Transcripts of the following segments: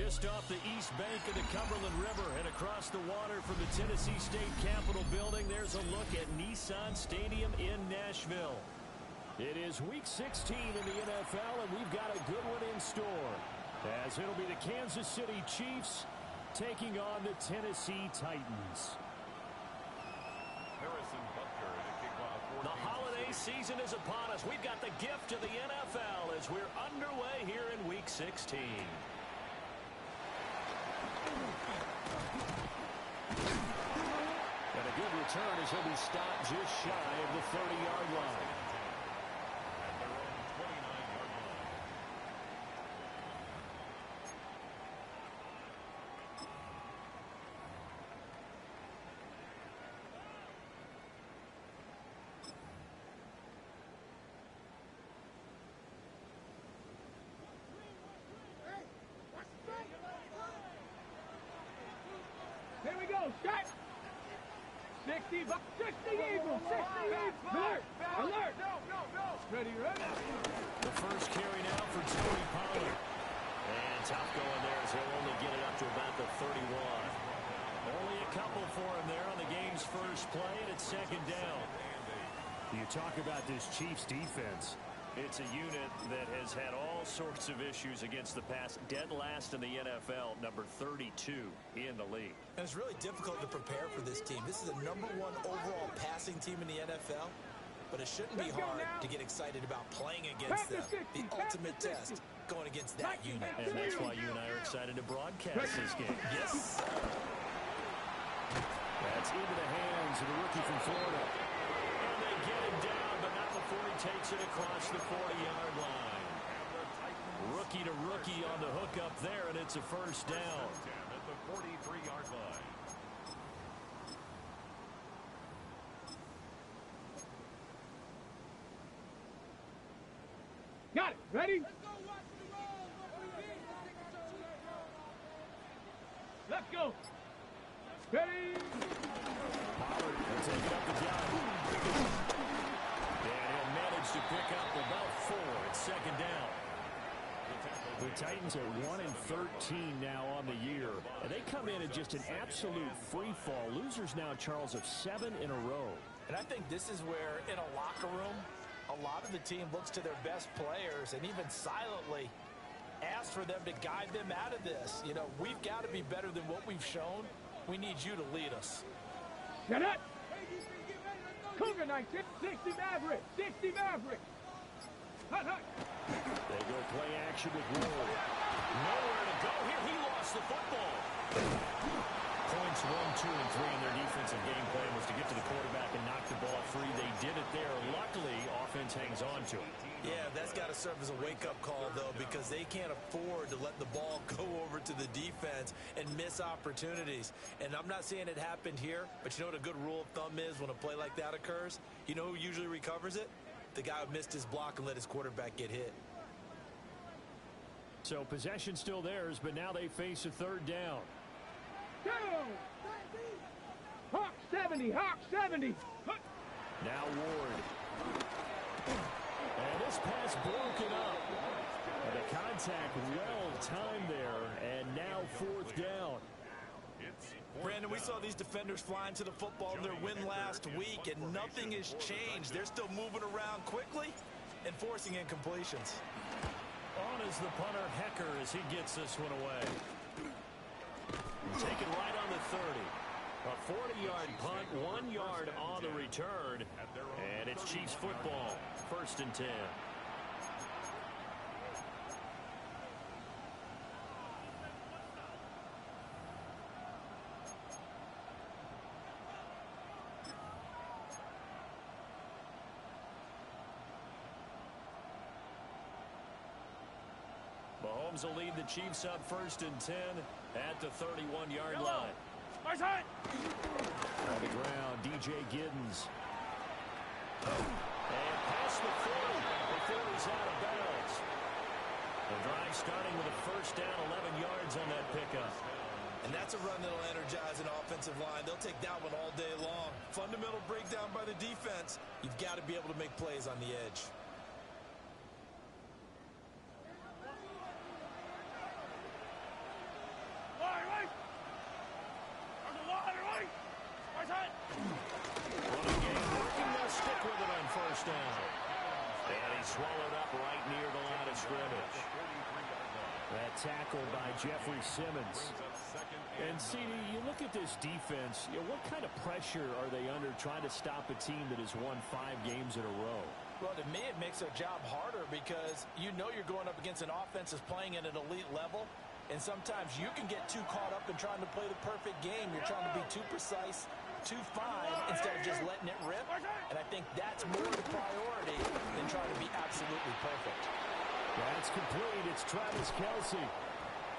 Just off the east bank of the Cumberland River and across the water from the Tennessee State Capitol building, there's a look at Nissan Stadium in Nashville. It is Week 16 in the NFL, and we've got a good one in store, as it'll be the Kansas City Chiefs taking on the Tennessee Titans. The holiday season is upon us. We've got the gift of the NFL as we're underway here in Week 16. And a good return as he'll be stopped just shy of the 30-yard line. Here we go, shot! 60 Eagles, 60 Eagles! Alert! Alert! No! Ready. The first carry now for Tony Pollard. And tough going there as he'll only get it up to about the 31. Only a couple for him there on the game's first play, and it's second down. You talk about this Chiefs defense. It's a unit that has had all sorts of issues against the pass. Dead last in the NFL, number 32 in the league. And it's really difficult to prepare for this team. This is the #1 overall passing team in the NFL, but it shouldn't be hard to get excited about playing against them. The ultimate test going against that unit. And that's why you and I are excited to broadcast this game. Yes. That's into the hands of the rookie from Florida. And they get him down, but not before he takes it across the 40-yard line. Rookie to rookie on the hook up there, and it's a first down. At the 43-yard line. Got it. Ready? Let's go. Ready? Pollard will take it up the gut. And he'll manage to pick up about 4. It's second down. The Titans are 1-13 now on the year. And they come in at just an absolute free fall. Losers now, Charles, of 7 in a row. And I think this is where, in a locker room, a lot of the team looks to their best players and even silently asks for them to guide them out of this. You know, we've got to be better than what we've shown. We need you to lead us. Get it! Cougar 19, 60 Maverick, 60 Maverick. Hut, hut. They go play action with Ward. Nowhere to go here. He lost the football. Points 1, 2, and 3 in their defensive game plan was to get to the quarterback and knock the ball free. They did it there. Luckily, offense hangs on to it. Yeah, that's got to serve as a wake-up call, though, because they can't afford to let the ball go over to the defense and miss opportunities. And I'm not saying it happened here, but you know what a good rule of thumb is when a play like that occurs? You know who usually recovers it? The guy who missed his block and let his quarterback get hit. So possession still theirs, but now they face a third down. Down. Hawk 70, Hawk 70. Now Ward. And this pass broken up. And the contact well timed there, and now fourth down. Brandon, we saw these defenders flying to the football in their win last week, and nothing has changed. They're still moving around quickly and forcing incompletions. On is the punter, Hecker, as he gets this one away. Taken right on the 30. A 40-yard punt, 1 yard on the return. And it's Chiefs football, 1st and 10. Mahomes will lead the Chiefs up 1st and 10 at the 31-yard line. On the ground, DJ Giddens. And past the 40 before he's out of bounds. The drive starting with a first down, 11 yards on that pickup. And that's a run that'll energize an offensive line. They'll take that one all day long. Fundamental breakdown by the defense. You've got to be able to make plays on the edge. first down. And he's swallowed up right near the line of scrimmage. That tackle by Jeffrey Simmons. And, CD, you look at this defense, what kind of pressure are they under trying to stop a team that has won 5 games in a row? Well, to me, it makes their job harder because you know you're going up against an offense that's playing at an elite level. And sometimes you can get too caught up in trying to play the perfect game. You're trying to be too precise, too fine, instead of just letting it rip. And I think that's more the priority than trying to be absolutely perfect. That's complete. It's Travis Kelce.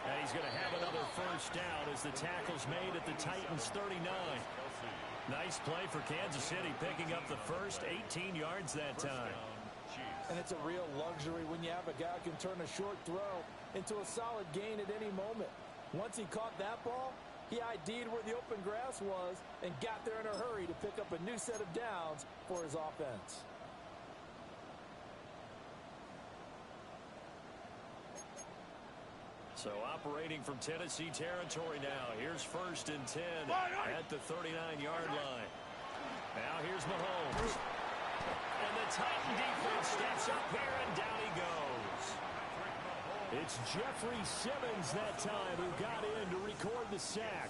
And he's going to have another first down as the tackle's made at the Titans' 39. Nice play for Kansas City, picking up the first 18 yards that time. And it's a real luxury when you have a guy who can turn a short throw into a solid gain at any moment. Once he caught that ball, he ID'd where the open grass was and got there in a hurry to pick up a new set of downs for his offense. So operating from Tennessee territory now. Here's 1st and 10 at the 39-yard line. Now here's Mahomes. And the Titan defense steps up here, and down he goes. It's Jeffrey Simmons that time who got in to record the sack.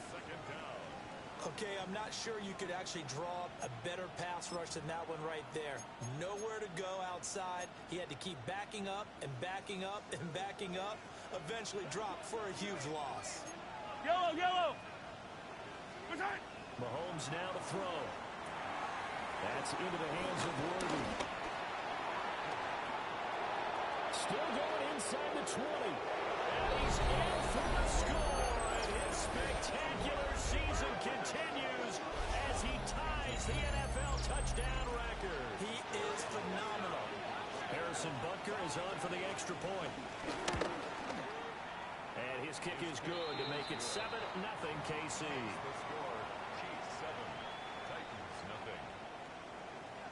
Okay, I'm not sure you could actually draw a better pass rush than that one right there. Nowhere to go outside. He had to keep backing up and backing up and backing up. Eventually dropped for a huge loss. Yellow. Mahomes now to throw. That's into the hands of Worthy. Still going inside the 20. And he's in for the score. And his spectacular season continues as he ties the NFL touchdown record. He is phenomenal. Harrison Butker is on for the extra point. And his kick is good to make it 7-0 KC.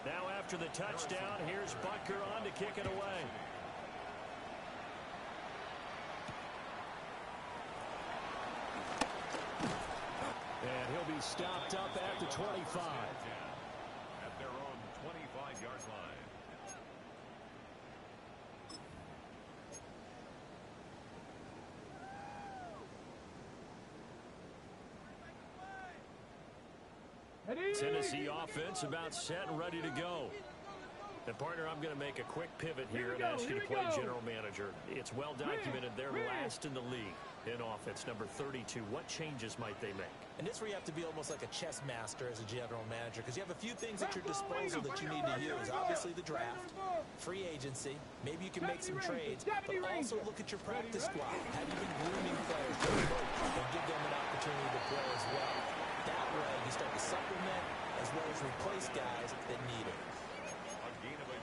Now after the touchdown, here's Butker on to kick it away. And he'll be stopped up at the 25. At their own 25-yard line. Tennessee offense about set and ready to go. And partner, I'm going to make a quick pivot here and ask you to play general manager. It's well documented they're last in the league in offense, number 32. What changes might they make? And this is where you have to be almost like a chess master as a general manager, because you have a few things at your disposal that you need to use. Obviously the draft, free agency, maybe you can make some trades, but also look at your practice squad. Have you been grooming players and give them an opportunity to play as well? That way you start to supplement as well as replace guys that need it.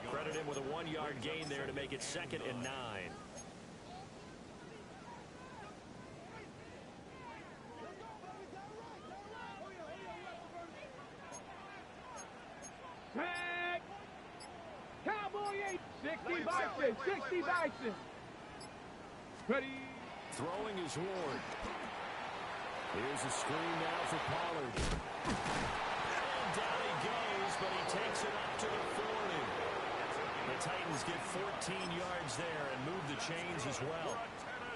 Credit him with a 1-yard gain there to make it 2nd and 9. Tag! Cowboy 8, 60 Bison, 60 Bison. Ready. Throwing is Ward. Here's a screen now for Pollard. And down he goes, but he takes it up to the 40. The Titans get 14 yards there and move the chains as well.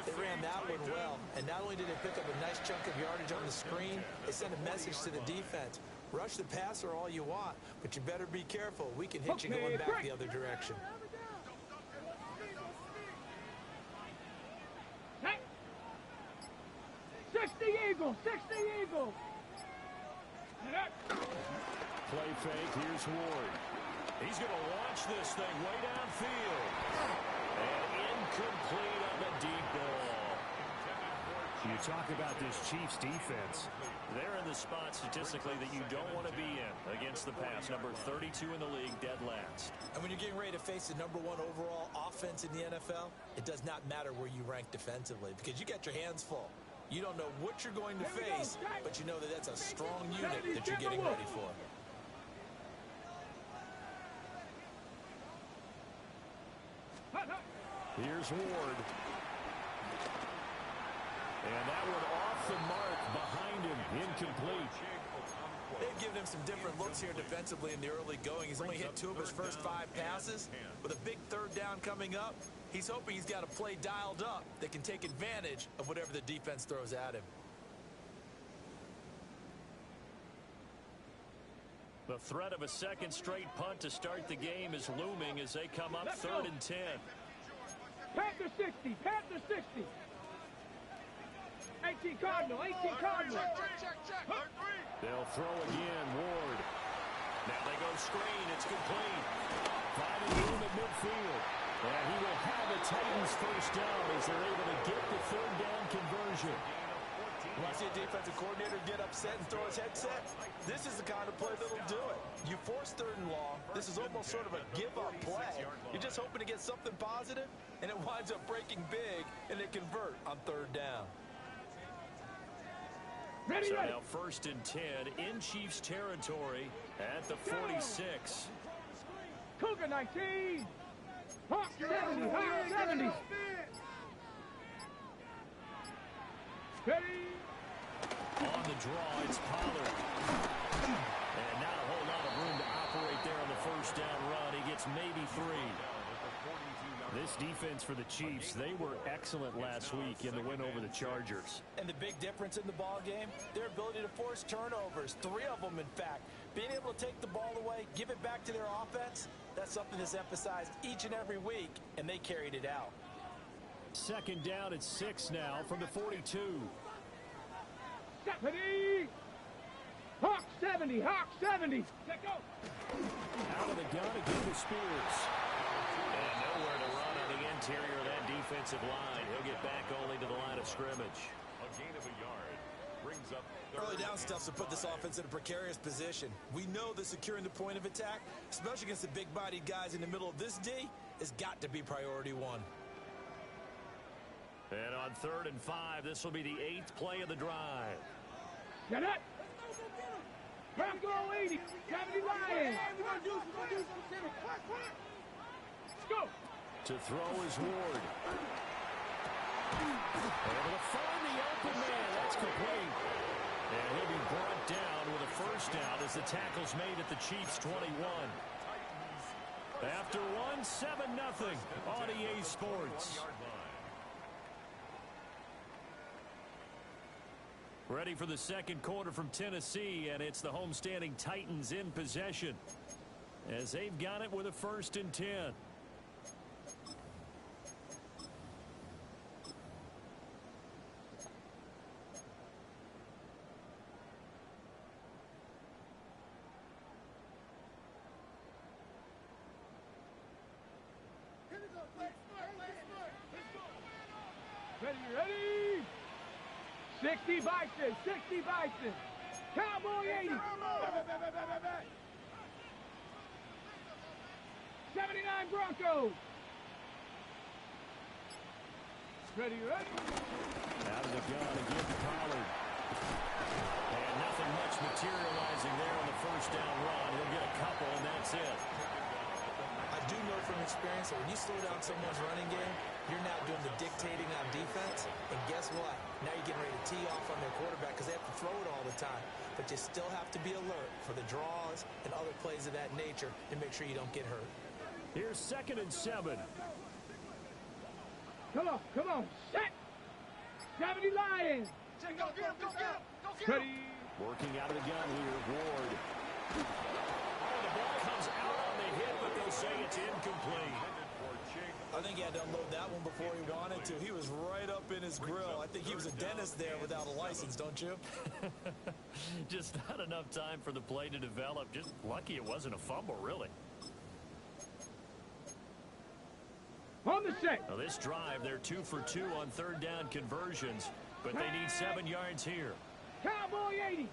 They ran that one well, and not only did they pick up a nice chunk of yardage on the screen, they sent a message to the defense. Rush the passer all you want, but you better be careful. We can hit you going back the other direction. Hey. 60 Eagles, 60 Eagles. Play fake, here's Ward. He's going to launch this thing way downfield. And incomplete on the deep ball. You talk about this Chiefs defense. They're in the spot statistically that you don't want to be in against the pass. Number 32 in the league, dead last. And when you're getting ready to face the #1 overall offense in the NFL, it does not matter where you rank defensively because you got your hands full. You don't know what you're going to face, but you know that that's a strong unit that you're getting ready for. Here's Ward. And that one off the mark behind him. Incomplete. They've given giving him some different looks here defensively in the early going. He's only hit 2 of his first 5 passes. With a big third down coming up, he's hoping he's got a play dialed up that can take advantage of whatever the defense throws at him. The threat of a second straight punt to start the game is looming as they come up 3rd and 10. Panther 60, Panther 60. 18 Cardinal, 18 Cardinal. Check. They'll throw again, Ward. Now they go screen, it's complete. Finding room at midfield. And he will have the Titans first down as they're able to get the 3rd down conversion. When I see a defensive coordinator get upset and throw his headset, this is the kind of play that'll do it. You force 3rd and long. This is almost sort of a give-up play. You're just hoping to get something positive, and it winds up breaking big, and they convert on 3rd down. So now 1st and 10 in Chiefs territory at the 46. Cougar 19. Hawk 70, Hawk 70. Ready. On the draw, it's Pollard. And not a whole lot of room to operate there on the first down run. He gets maybe 3. This defense for the Chiefs, they were excellent last week in the win over the Chargers. And the big difference in the ball game, their ability to force turnovers, 3 of them in fact. Being able to take the ball away, give it back to their offense, that's something that's emphasized each and every week, and they carried it out. 2nd down at 6 now from the 42. Stephanie! Hawk 70, Hawk 70. Let go. Out of the gun again to Spears. And nowhere to run on the interior of that defensive line. He'll get back only to the line of scrimmage. A gain of a yard brings up Early down stuffs to put this offense in a precarious position. We know that securing the point of attack, especially against the big-bodied guys in the middle of this D, has got to be priority 1. And on 3rd and 5, this will be the 8th play of the drive. Get it. Let's go 80. 70 Lions. Let's go. To throw is Ward. Able to find the open man. That's complete. And he'll be brought down with a first down as the tackle's made at the Chiefs' 21. After 1, 7-0 on EA Sports. Ready for the 2nd quarter from Tennessee, and it's the homestanding Titans in possession as they've got it with a 1st and 10. Ready. 60 Bison, 60 Bison. Cowboy 80. 79 Broncos. Ready. Out of the gun again to Pollard. And nothing much materializing there on the first down run. He'll get a couple, and that's it. I do know from experience that when you slow down someone's running game, you're now doing the dictating on defense. And guess what? Now you're getting ready to tee off on their quarterback because they have to throw it all the time. But you still have to be alert for the draws and other plays of that nature to make sure you don't get hurt. Here's 2nd and 7. Come on. Set. 70 Lions. Go get him. Ready. Working out of the gun here, Ward. Oh, the ball comes out on the hit, but they'll say it's incomplete. I think he had to unload that one before he wanted to. He was right up in his grill. I think he was a dentist there without a license, don't you? Just not enough time for the play to develop. Just lucky it wasn't a fumble, really. On the set. Now this drive, they're 2 for 2 on 3rd down conversions, but they need 7 yards here. Cowboy 80.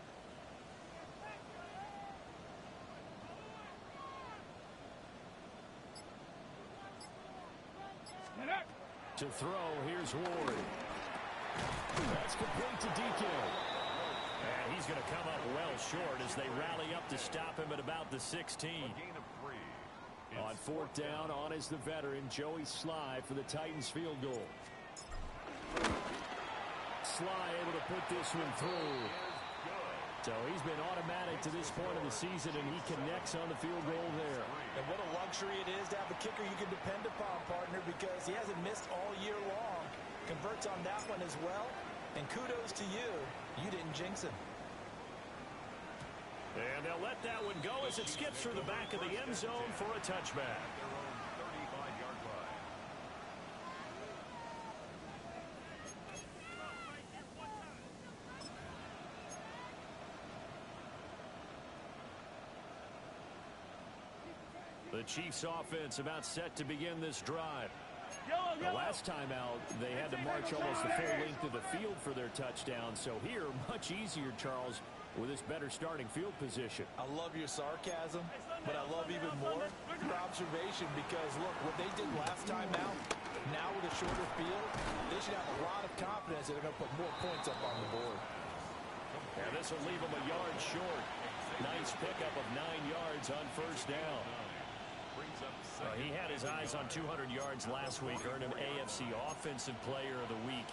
To throw, here's Ward. That's complete to DK. And he's going to come up well short as they rally up to stop him at about the 16. On 4th down, on is the veteran, Joey Sly, for the Titans field goal. Sly able to put this one through. So he's been automatic to this point of the season, and he connects on the field goal there. And what a luxury it is to have a kicker you can depend upon, partner, because he hasn't missed all year long. Converts on that one as well. And kudos to you. You didn't jinx him. And they'll let that one go as it skips through the back of the end zone for a touchback. The Chiefs offense about set to begin this drive. The last time out, they had to march almost the full length of the field for their touchdown. So here, much easier, Charles, with this better starting field position. I love your sarcasm, but I love even more your observation because, look, what they did last time out, now with a shorter field, they should have a lot of confidence that they're going to put more points up on the board. And this will leave them a yard short. Nice pickup of 9 yards on first down. He had his eyes on 200 yards last week, earned him AFC Offensive Player of the Week,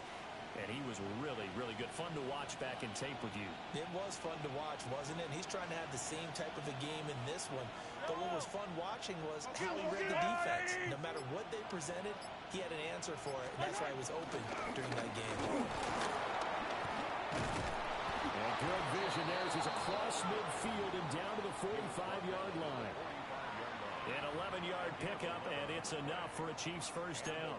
and he was really, really good. Fun to watch back in tape with you. It was fun to watch, wasn't it? And he's trying to have the same type of a game in this one. But what was fun watching was how he read the defense. No matter what they presented, he had an answer for it, and that's why he was open during that game. And good vision there as he's across midfield and down to the 45-yard line. An 11-yard pickup, and it's enough for a Chiefs first down.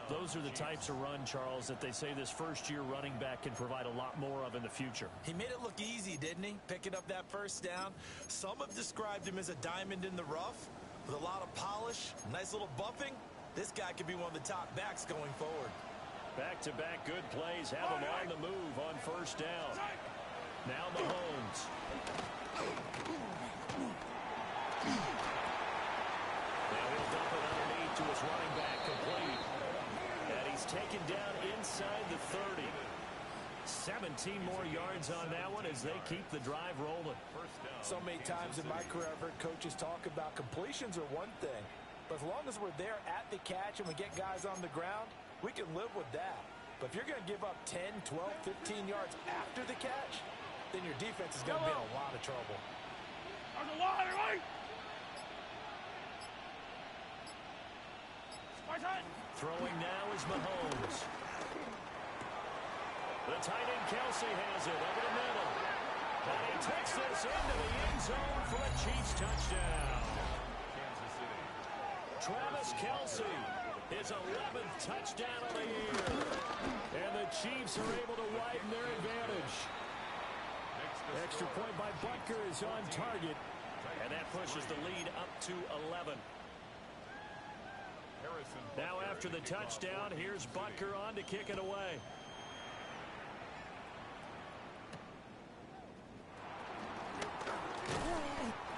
Those are the types of run, Charles, that they say this first-year running back can provide a lot more of in the future. He made it look easy, didn't he? Picking up that first down. Some have described him as a diamond in the rough with a lot of polish, nice little buffing. This guy could be one of the top backs going forward. Back-to-back good plays have him on the move on first down. Now Mahomes. To his running back, complete. And he's taken down inside the 30. 17 more yards on that one as they keep the drive rolling. So many times in my career, I've heard coaches talk about completions are one thing. But as long as we're there at the catch and we get guys on the ground, we can live with that. But if you're going to give up 10, 12, 15 yards after the catch, then your defense is going to be in a lot of trouble. There's a lot, right? Throwing now is Mahomes. The tight end Kelsey has it over the middle. And he takes this into the end zone for a Chiefs touchdown. Travis Kelsey, his 11th touchdown of the year. And the Chiefs are able to widen their advantage. Extra point by Butker is on target. And that pushes the lead up to 11. Now after the touchdown, here's Butker on to kick it away.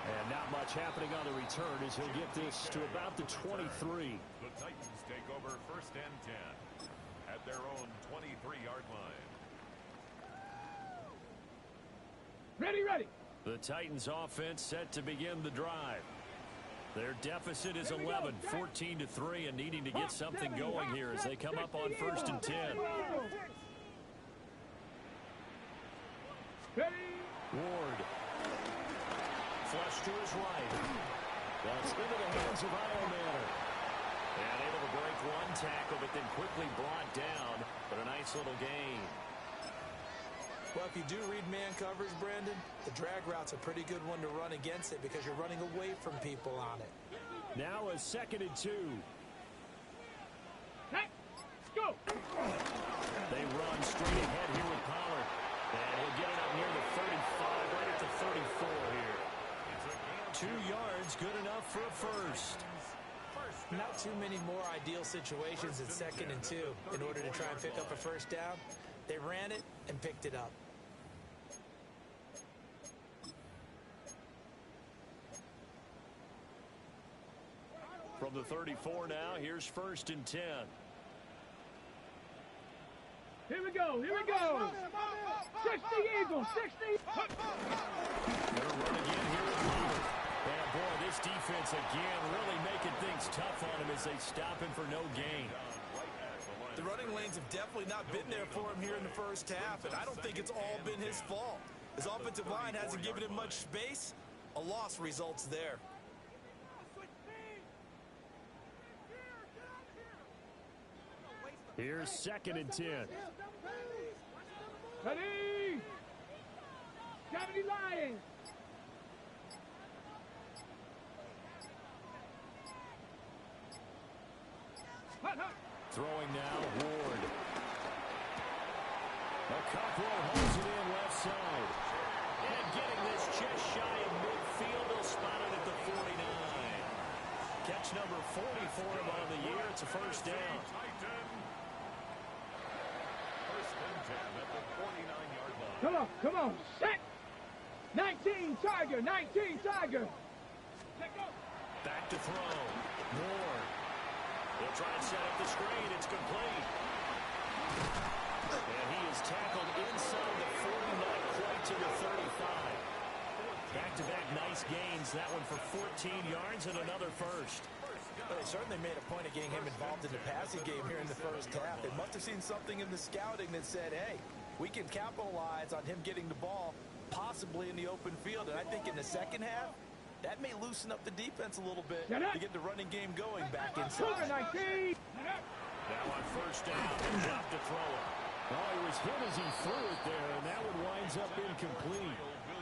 And not much happening on the return as he'll get this to about the 23. The Titans take over first and 10 at their own 23-yard line. Ready. The Titans offense set to begin the drive. Their deficit is 11, 14-3, and needing to get something going here as they come up on first and 10. Ward. Flush to his right. That's into the hands of Iomanner. And able to break one tackle, but then quickly brought down. But a nice little gain. Well, if you do read man coverage, Brandon, the drag route's a pretty good one to run against it because you're running away from people on it. Now a 2nd and 2. Let's go. They run straight ahead here with Pollard. And he'll get it up near the 35, right at the 34 here. 2 yards, good enough for a first. Not too many more ideal situations at 2nd and 2 in order to try and pick up a first down. They ran it and picked it up. From the 34 now, here's first and 10. Here we go. 60 Eagles, 60. They're run again here with Pollard. And boy, this defense again really making things tough on him as they stop him for no gain. The running lanes have definitely not been there for him here in the first half, and I don't think it's all been his fault. His offensive line hasn't given him much space. A loss results there. Here's 2nd and 10. Ready! 70 Lions! Throwing now, Ward. Cockrell holds it in left side. And getting this just shy of midfield, he'll spot it at the 49. Catch number 40 for him on the year. It's a first down. First and 10 at the 49-yard line. Come on, set! 19 Tiger, 19 Tiger! Back to throw. Ward. He'll try and set up the screen. It's complete. And he is tackled inside the 40, not quite to the 35. Back-to-back nice gains. That one for 14 yards and another first. Well, they certainly made a point of getting him involved in the passing game here in the first half. They must have seen something in the scouting that said, hey, we can capitalize on him getting the ball, possibly in the open field. And I think in the second half, that may loosen up the defense a little bit to get the running game going back inside. Now on first down, he's off to throw it. Oh, he was hit as he threw it there, and that one winds up incomplete.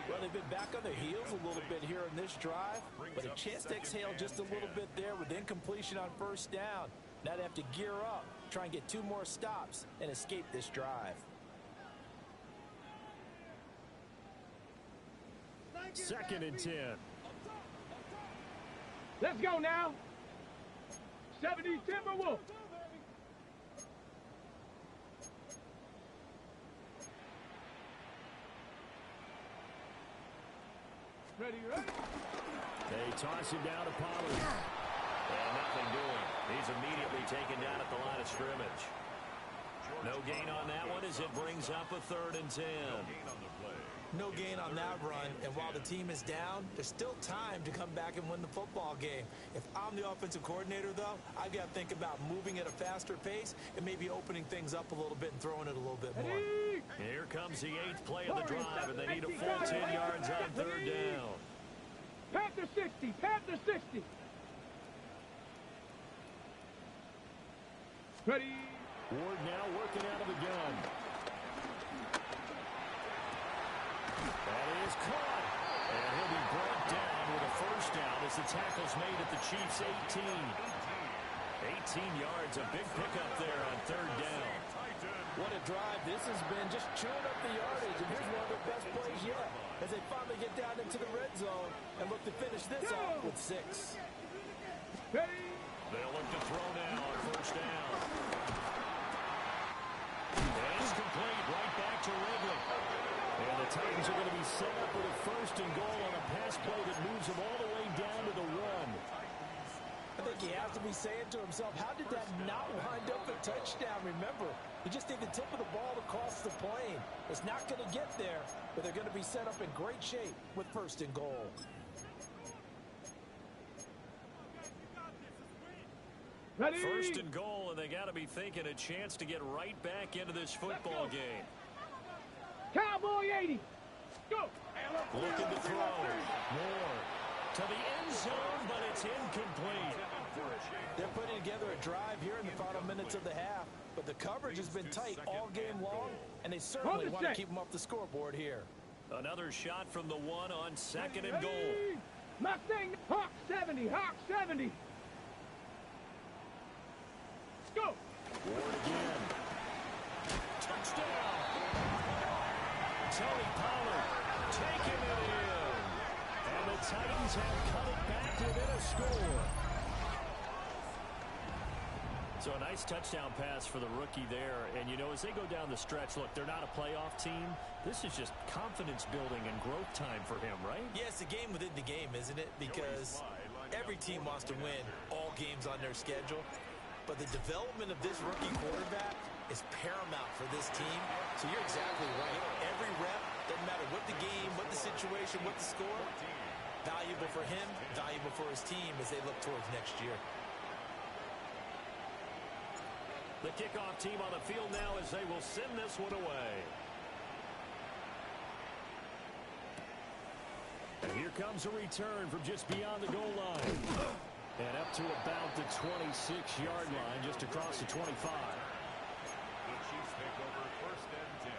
Well, they've been back on their heels a little bit here in this drive, but a chance to exhale just a little bit there with incompletion on first down. Now they have to gear up, try and get 2 more stops, and escape this drive. 2nd and 10. Let's go now. 70 Timberwolves. Ready? They toss him down to Pollard. And nothing doing. He's immediately taken down at the line of scrimmage. No gain on that one as it brings up a 3rd and 10. No gain on that run, and while the team is down, there's still time to come back and win the football game. If I'm the offensive coordinator, though, I've got to think about moving at a faster pace and maybe opening things up a little bit and throwing it a little bit more. Here comes the 8th play of the drive, and they need a full 10 yards on 3rd down. Panther 60, Panther 60. Ready? Ward now working out of the gun. That is caught. And he'll be brought down with a first down as the tackle's made at the Chiefs' 18. 18 yards, a big pickup there on 3rd down. What a drive this has been, just chewing up the yardage, and here's one of their best plays yet as they finally get down into the red zone and look to finish this off with 6. Ready? They'll look to throw now on first down. And it's complete, right back to Ridley. And the Titans are going to be set up with a 1st and goal on a pass play that moves them all the way down to the 1. I think he has to be saying to himself, how did that not wind up a touchdown? Remember, you just need the tip of the ball to cross the plane. It's not going to get there, but they're going to be set up in great shape with 1st and goal. Ready? 1st and goal, and they got to be thinking a chance to get right back into this football game. Cowboy 80. Go. Looking to throw. More to the end zone, but it's incomplete. They're putting together a drive here in the final minutes of the half, but the coverage has been tight all game long, and they certainly want to keep them off the scoreboard here. Another shot from the 1 on 2nd and goal. Mustang, Hawk 70, Hawk 70. Go. Ward again. Touchdown. Tony Pollard taking it in. And the Titans have cut it back within a score. So a nice touchdown pass for the rookie there. And, you know, as they go down the stretch, look, they're not a playoff team. This is just confidence building and growth time for him, right? Yeah, it's a game within the game, isn't it? Because every team wants to win all games on their schedule. But the development of this rookie quarterback is paramount for this team. So you're exactly right. Every rep, doesn't matter what the game, what the situation, what the score, valuable for him, valuable for his team as they look towards next year. The kickoff team on the field now as they will send this one away. here comes a return from just beyond the goal line. And up to about the 26-yard line, just across the 25. The Chiefs take over first and 10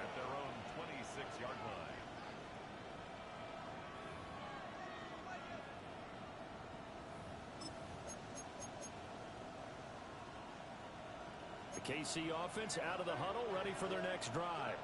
at their own 26-yard line. The KC offense out of the huddle, ready for their next drive.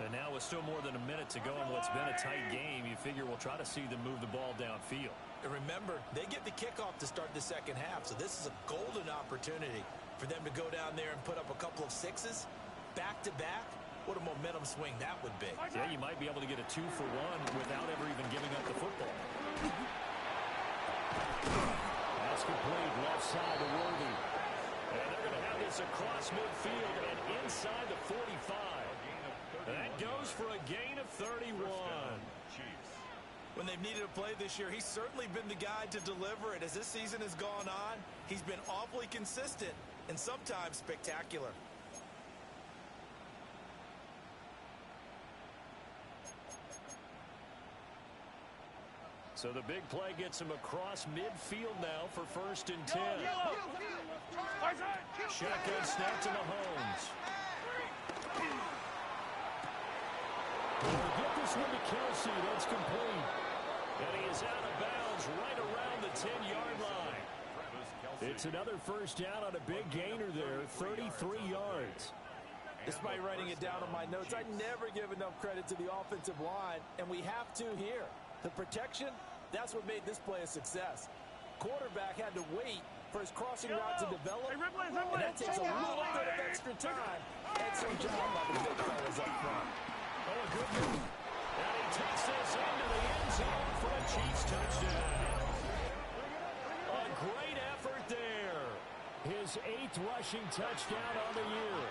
And now with still more than a minute to go in what's been a tight game, you figure we'll try to see them move the ball downfield. And remember, they get the kickoff to start the second half, so this is a golden opportunity for them to go down there and put up a couple of sixes back-to-back. What a momentum swing that would be. Yeah, you might be able to get a 2-for-1 without ever even giving up the football. That's complete, left side to Worthy. And they're going to have this across midfield and inside the 45. That goes for a gain of 31. When they've needed a play this year, he's certainly been the guy to deliver it. As this season has gone on, he's been awfully consistent and sometimes spectacular. So the big play gets him across midfield now for first and 10. Shotgun snap to Mahomes. They'll get this one to Kelsey. That's complete. And he is out of bounds right around the 10-yard line. It's another first down on a big gainer there, 33 yards. Despite writing it down on my notes, I never give enough credit to the offensive line, and we have to here. The protection, that's what made this play a success. Quarterback had to wait for his crossing route to develop, and that takes a little bit of extra time. Excellent job by the big fellas up front. Oh, a good move. And he takes this into the end zone for a Chiefs touchdown. A great effort there. His 8th rushing touchdown on the year.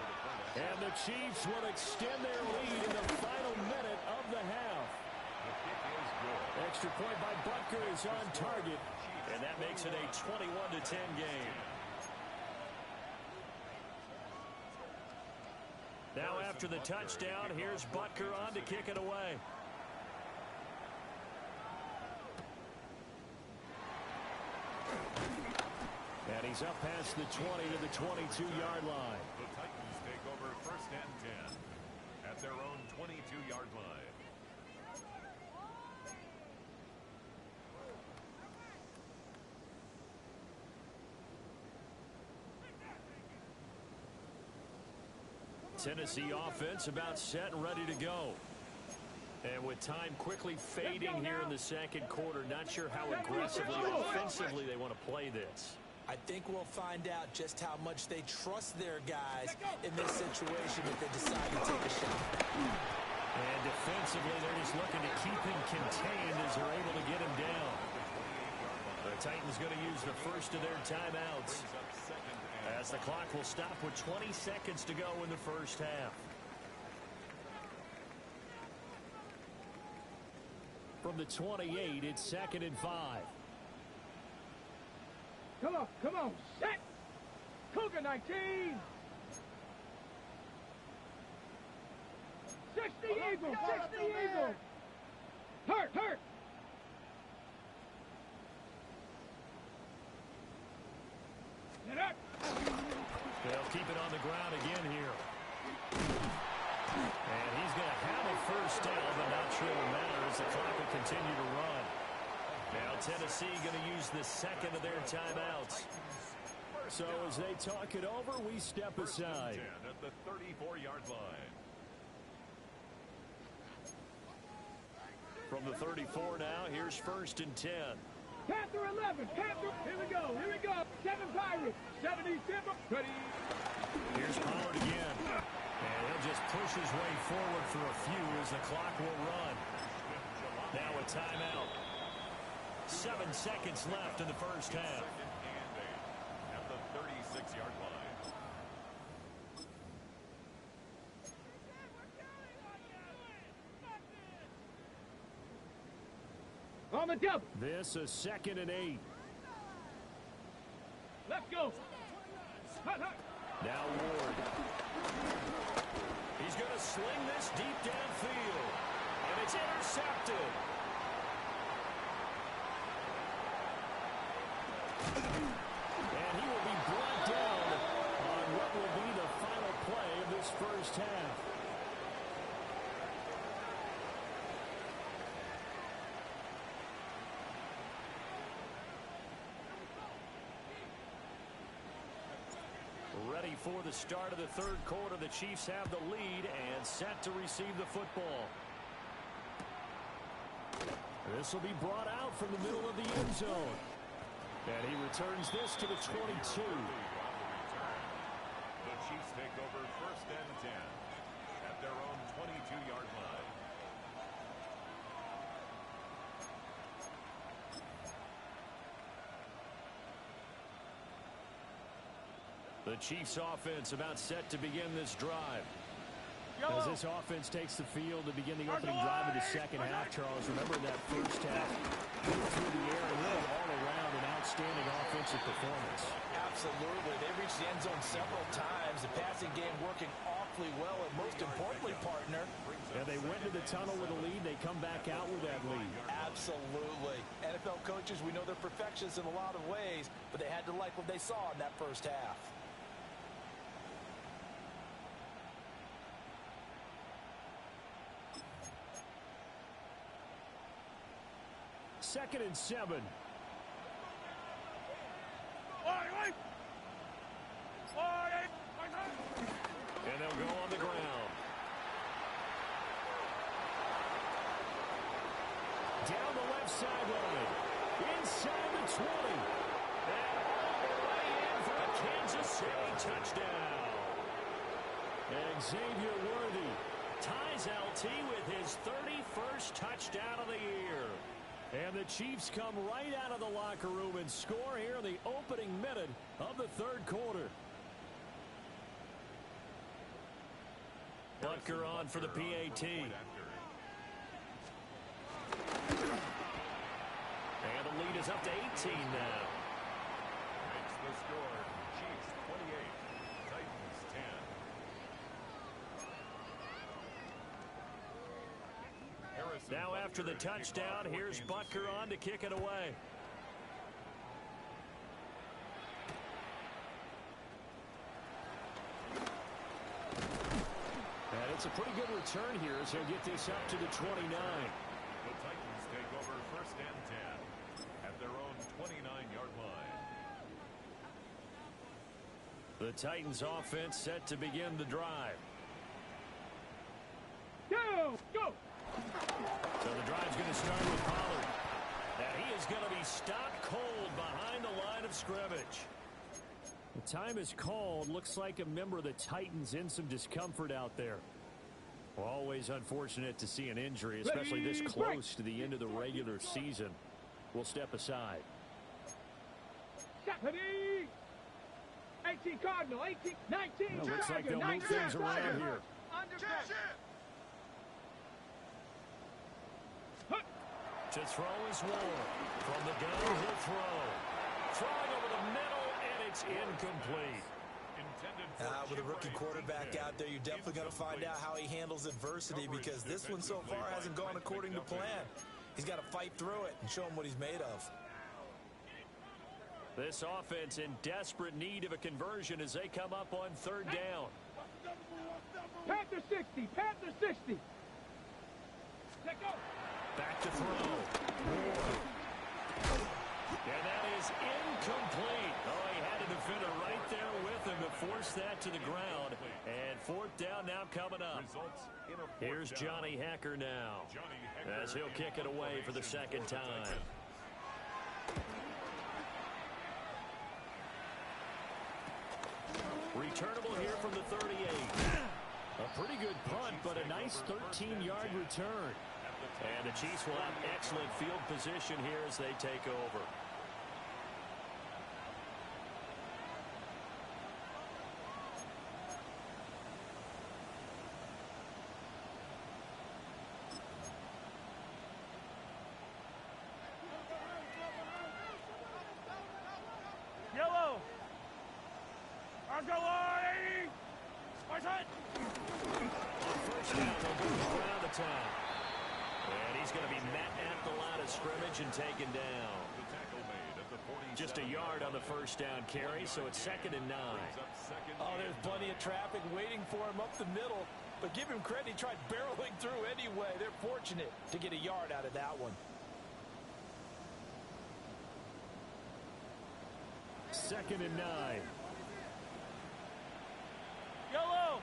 And the Chiefs will extend their lead in the final minute of the half. Extra point by Butker is on target. And that makes it a 21-10 game. Now after the touchdown, here's Butker on to kick it away. And he's up past the 20 to the 22-yard line. The Titans take over first and 10 at their own 22-yard line. Tennessee offense about set and ready to go. And with time quickly fading here in the second quarter, not sure how aggressively or offensively they want to play this. I think we'll find out just how much they trust their guys in this situation if they decide to take a shot. And defensively, they're just looking to keep him contained as they're able to get him down. The Titans going to use the first of their timeouts, as the clock will stop with 20 seconds to go in the first half. From the 28, it's 2nd and 5. Come on, set! Cougar 19! 60 Eagle! 60 Eagle! Hurt! Get up! They'll keep it on the ground again here. And he's going to have a first down, but not sure it'll matter as the clock will continue to run. Now Tennessee going to use the second of their timeouts. So as they talk it over, we step aside. At the 34-yard line. From the 34 now, here's first and 10. Panther 11, Panther, here we go, 7 Pirates, 70 Timber, ready. Here's Pollard again. And he'll just push his way forward for a few as the clock will run. Now a timeout. 7 seconds left in the first half. At the 36-yard line. On the double. This a 2nd and 8. Let's go. Now Ward. He's going to sling this deep downfield. And it's intercepted. first half. Ready for the start of the third quarter. The Chiefs have the lead and set to receive the football. This will be brought out from the middle of the end zone. And he returns this to the 22. The Chiefs take over first and 10 at their own 22-yard line. The Chiefs offense about set to begin this drive. As this offense takes the field to begin the opening drive of the second half, Charles, remember that first half through the air and really all around an outstanding offensive performance. Absolutely. They reached the end zone several times. The passing game working awfully well, and most importantly, partner. Yeah, they went to the tunnel with a lead. They come back out with that lead. Absolutely. NFL coaches, we know they're perfectionists in a lot of ways, but they had to like what they saw in that first half. Second and 7. And they'll go on the ground. Down the left sideline. Inside the 20. And all the way in for a Kansas City touchdown. And Xavier Worthy ties LT with his 31st touchdown of the year. And the Chiefs come right out of the locker room and score here in the opening minute of the third quarter. Butker on for the PAT. And the lead is up to 18 now. Makes the score. Chiefs 28, Titans 10. Now after the touchdown, here's Butker on to kick it away. And it's a pretty good return here as he'll get this up to the 29. The Titans take over first and 10 at their own 29-yard line. The Titans offense set to begin the drive. go! So the drive's going to start with Pollard. And he is going to be stopped cold behind the line of scrimmage. The time is called. Looks like a member of the Titans in some discomfort out there. Well, always unfortunate to see an injury, especially this close to the end of the regular season. We'll step aside. 18 Cardinal, 18, 19. Well, looks like they'll move things around here. To throw is Ward. From the gun, he'll throw. Throwing over the middle, and it's incomplete. With a rookie quarterback out there, you're definitely going to find out how he handles adversity, because this one so far hasn't gone according to plan. He's got to fight through it and show him what he's made of. This offense in desperate need of a conversion as they come up on third down. Panther 60, Panther 60. Let go. Back to throw. And that is incomplete. Oh, he had a defender right there with him to force that to the ground. And fourth down now coming up. Here's Johnny Hecker now as he'll kick it away for the second time. Returnable here from the 38. A pretty good punt, but a nice 13-yard return. And the Chiefs will have excellent field position here as they take over. Yellow. Let's go, Lloyd. Watch it. On first down, they'll move around the town. And he's going to be met at the line of scrimmage and taken down. The tackle made at the Just a yard on the first down carry, so it's 2nd and 9. Oh, there's plenty of traffic waiting for him up the middle. But give him credit, he tried barreling through anyway. They're fortunate to get a yard out of that one. 2nd and 9. Yellow.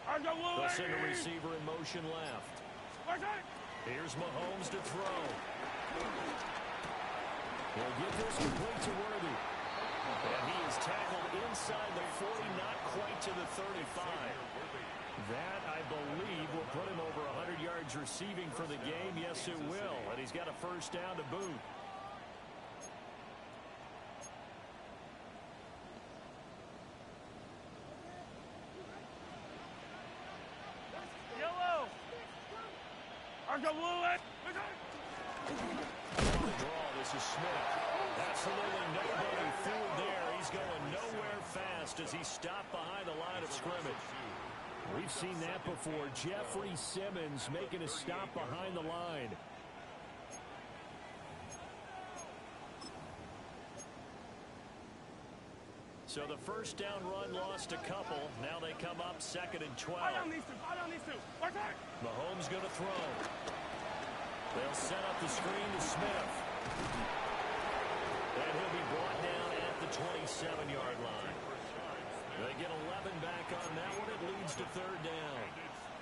They'll send a receiver in motion left. Here's Mahomes to throw. He'll get this complete to Worthy. And he is tackled inside the 40, not quite to the 35. That, I believe, will put him over 100 yards receiving for the game. Yes, it will. And he's got a first down to boot. Yellow. This is Smith. Absolutely nobody fooled there. He's going nowhere fast as he stopped behind the line of scrimmage. We've seen that before. Jeffrey Simmons making a stop behind the line. So the first down run lost a couple. Now they come up 2nd and 12. Mahomes going to throw. They'll set up the screen to Smith. And he'll be brought down at the 27-yard line. They get 11 back on that one. It leads to 3rd down.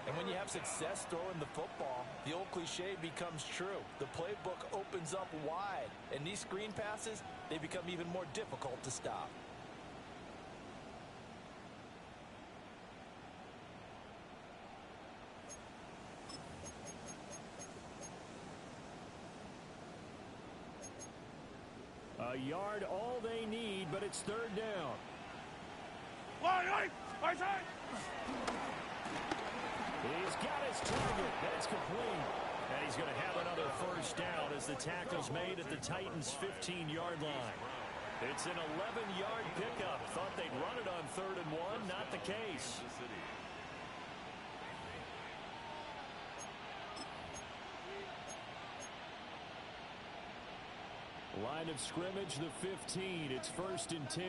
And when you have success throwing the football, the old cliche becomes true. The playbook opens up wide. And these screen passes, they become even more difficult to stop. A yard all they need, but it's 3rd down. He's got his target. That's complete. And he's going to have another first down as the tackle's made at the Titans' 15-yard line. It's an 11-yard pickup. Thought they'd run it on 3rd and 1. Not the case. Line of scrimmage, the 15. It's 1st and 10.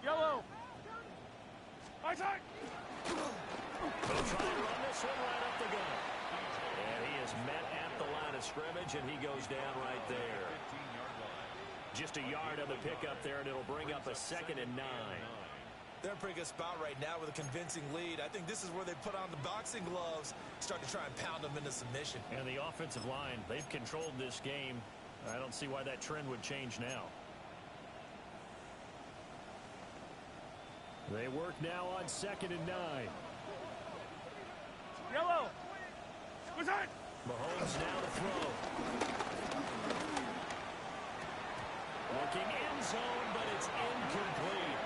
Yellow. They'll try to run this one right up the gut. And he is met at the line of scrimmage, and he goes down right there. Just a yard on the pickup there, and it'll bring up a 2nd and 9. They're in a pretty good spot right now with a convincing lead. I think this is where they put on the boxing gloves, start to try and pound them into submission. And the offensive line, they've controlled this game. I don't see why that trend would change now. They work now on 2nd and 9. Yellow. Mahomes now to throw. Looking end zone, but it's incomplete.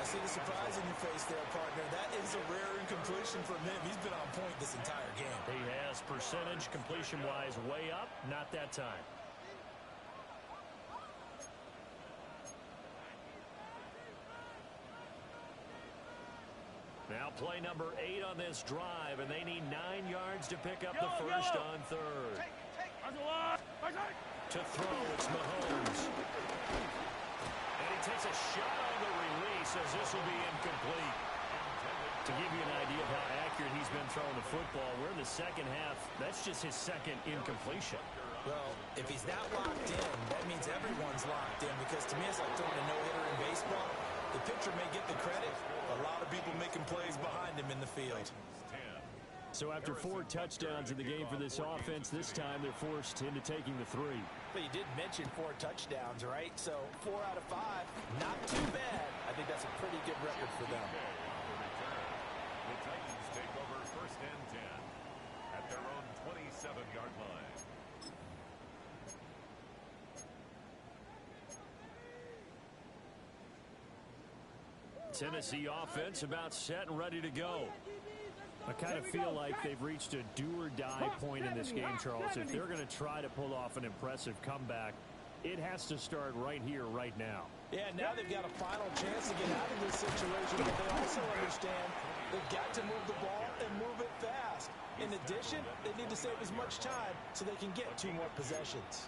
I see the surprise in your face there, partner. That is a rare incompletion from him. He's been on point this entire game. He has percentage completion-wise way up. Not that time. Now play number 8 on this drive, and they need 9 yards to pick up the first on 3rd. To throw, it's Mahomes. And he takes a shot on the release as this will be incomplete. To give you an idea of how accurate he's been throwing the football, we're in the second half. That's just his 2nd incompletion. Well, if he's that locked in, that means everyone's locked in, because to me it's like throwing a no-hitter in baseball. The pitcher may get the credit, a lot of people making plays behind him in the field. So after 4 touchdowns in the game for this offense, this time they're forced into taking the 3. But you did mention 4 touchdowns, right? So 4 out of 5, not too bad. I think that's a pretty good record for them. The Titans take over 1st and 10 at their own 27-yard line. Tennessee offense about set and ready to go. I kind of feel like they've reached a do-or-die point in this game, Charles. If they're going to try to pull off an impressive comeback, it has to start right here, right now. Yeah, now they've got a final chance to get out of this situation, but they also understand they've got to move the ball and move it fast. In addition, they need to save as much time so they can get 2 more possessions.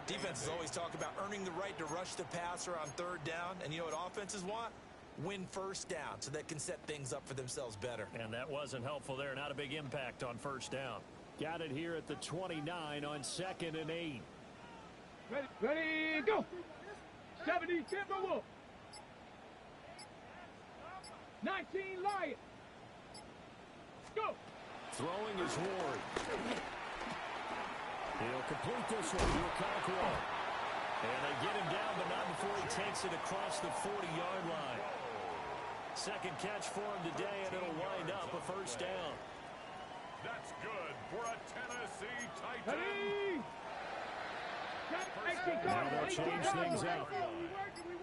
Defenses always talk about earning the right to rush the passer on 3rd down, and you know what offenses want? Win 1st down so they can set things up for themselves better. And that wasn't helpful there. Not a big impact on 1st down. Got it here at the 29 on 2nd and 8. Ready, go! 70 Timberwolves. 19 Lions. Go! Throwing is Ward. He'll complete this one to Okonkwo. And they get him down, but not before he takes it across the 40-yard line. 2nd catch for him today, and it'll wind up a 1st down. That's good for a Tennessee Titan. Ready! Now they'll change things up. We working.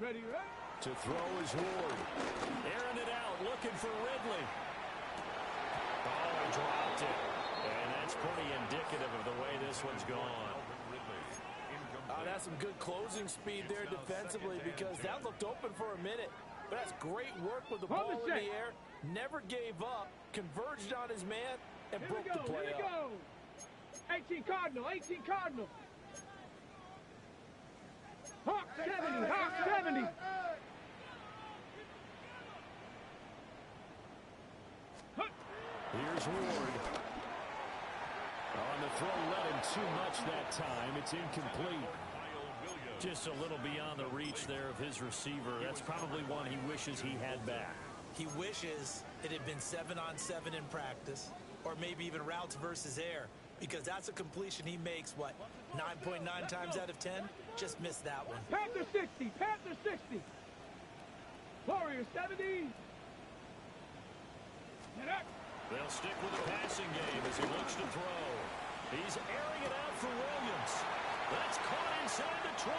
Ready? To throw is Ward. Airing it out, looking for Ridley. Oh, he dropped it. And that's pretty indicative of the way this one's gone. That's some good closing speed there defensively because that looked open for a minute. But that's great work with the ball in the air. Never gave up, converged on his man, and broke the play Here we go. 18 Cardinal. Hawk 70. Here's Ward. On the throw, let him too much that time. It's incomplete. Just a little beyond the reach there of his receiver. That's probably one he wishes he had back. He wishes it had been 7-on-7 in practice, or maybe even routes versus air, because that's a completion he makes, 9.9 times out of 10? Just missed that one. Panther 60. Warriors 70. Get up. They'll stick with the passing game as he looks to throw. He's airing it out for Williams. That's caught inside the 20.